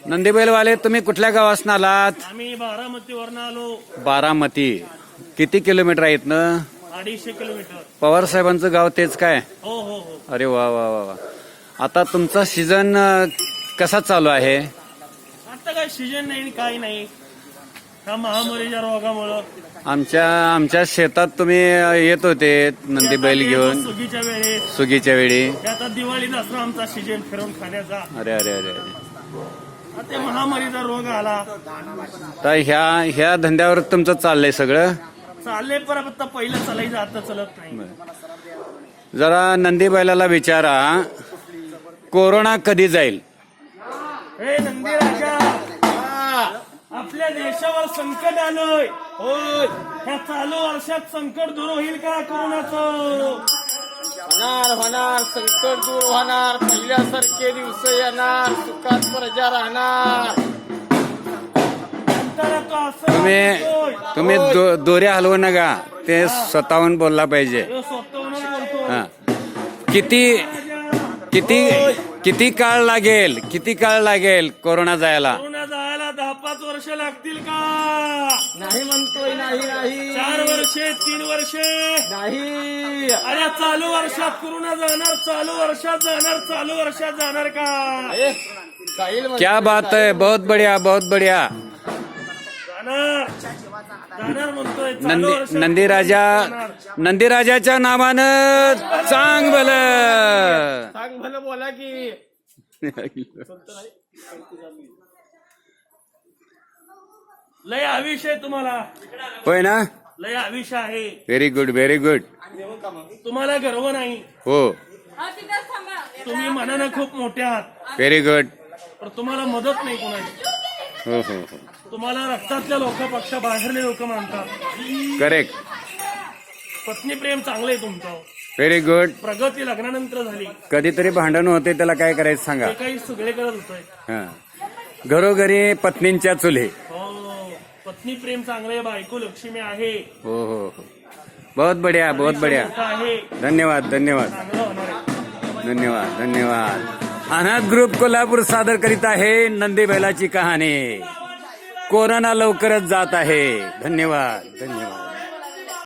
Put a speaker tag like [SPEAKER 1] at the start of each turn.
[SPEAKER 1] नंदीबैलवाले तुम्ही कुठल्या गावासन आलात?
[SPEAKER 2] आम्ही बारामतीवरून आलो.
[SPEAKER 1] बारामती. किती किलोमीटर आहे इथनं?
[SPEAKER 2] 250 किलोमीटर.
[SPEAKER 1] पवार साहेबांचं गाव तेच काय?
[SPEAKER 2] हो हो हो.
[SPEAKER 1] अरे वा वा वा वा. आता तुमचा सीझन कसा चालू आहे?
[SPEAKER 2] आता काय सीजन नाही काय नाही, ह्या महामारीच्या रोगामुळं.
[SPEAKER 1] आमच्या शेतात तुम्ही येत होते नंदी बैल घेऊन
[SPEAKER 2] सुगीच्या वेळेस.
[SPEAKER 1] सुगीच्या वेळी.
[SPEAKER 2] आता दिवाळी दसरा आमचा सीजन फिरून खाण्याचा.
[SPEAKER 1] अरे अरे अरे अरे.
[SPEAKER 2] आता महामारीचा रोग आला.
[SPEAKER 1] तर ह्या धंद्यावर तुमचं चाललंय सगळं?
[SPEAKER 2] चालले पण आता पहिलं चालायचं, आता चलत नाही.
[SPEAKER 1] जरा नंदी बैलाला विचारा कोरोना कधी जाईल?
[SPEAKER 2] हे नंदी राजा, आपल्या देशावर संकट आलंय. होय, ह्या चालू वर्षात संकट दूर होईल का कोरोनाचं?
[SPEAKER 3] होणार संकट दूर होणार, पहिल्यासारखे दिवस येणार, सुखात प्रजा राहणार.
[SPEAKER 1] तुम्ही दोऱ्या हलवू नका, ते स्वतःहून बोलला पाहिजे.
[SPEAKER 2] स्वतःहून बोलतो.
[SPEAKER 1] हा. किती काळ लागेल? किती काळ लागेल कोरोना जायला?
[SPEAKER 2] कोरोना जायला 10-5 वर्ष लागतील का?
[SPEAKER 3] नाही म्हणतोय, नाही नाही.
[SPEAKER 2] 4 वर्षे, 3 वर्षे
[SPEAKER 3] नाही.
[SPEAKER 2] अरे चालू वर्षात कोरोना जाणार, चालू वर्षात जाणार, चालू वर्षात जाणार का?
[SPEAKER 1] क्या बात है, बहुत बढ़िया बहुत बढ़िया.
[SPEAKER 2] जाणार जाणार म्हणतोय. चालू वर्षात
[SPEAKER 1] नंदीराजाच्या नावानं सांग भलं.
[SPEAKER 3] सांग भलं बोला की.
[SPEAKER 2] लय आविषय तुम्हाला,
[SPEAKER 1] होय ना?
[SPEAKER 2] लय आविषय आहे.
[SPEAKER 1] Very good very good.
[SPEAKER 2] तुम्हाला गर्व नाही.
[SPEAKER 1] हो.
[SPEAKER 2] तुम्ही मनानं खूप मोठे आहात,
[SPEAKER 1] व्हेरी गुड.
[SPEAKER 2] पण तुम्हाला मदत नाही कोणाची.
[SPEAKER 1] हो हो हो.
[SPEAKER 2] तुम्हाला रक्तातल्या लोकांपेक्षा बाहेरले लोक मानतात.
[SPEAKER 1] करेक्ट.
[SPEAKER 2] पत्नी प्रेम चांगलं आहे तुमचं.
[SPEAKER 1] Very good.
[SPEAKER 2] प्रगती लग्नानंतर झाली.
[SPEAKER 1] कधीतरी भांडण होते, त्याला काय करायचं सांगा.
[SPEAKER 2] ते काही सगळे करत होतोय.
[SPEAKER 1] हा. घरोघरी पत्नींच्या चुले.
[SPEAKER 2] हो, पत्नी प्रेम चांगलं आहे, बायको लक्ष्मी आहे.
[SPEAKER 1] हो हो हो. बहुत बढ़िया बहुत बढ़िया.
[SPEAKER 2] मोठं आहे,
[SPEAKER 1] धन्यवाद धन्यवाद
[SPEAKER 2] चांगलं होणार आहे.
[SPEAKER 1] धन्यवाद धन्यवाद. अनाथ ग्रुप कोल्हापूर सादर करीत आहे नंदी बैलाची कहाणी. कोरोना लवकरच जात आहे. धन्यवाद धन्यवाद.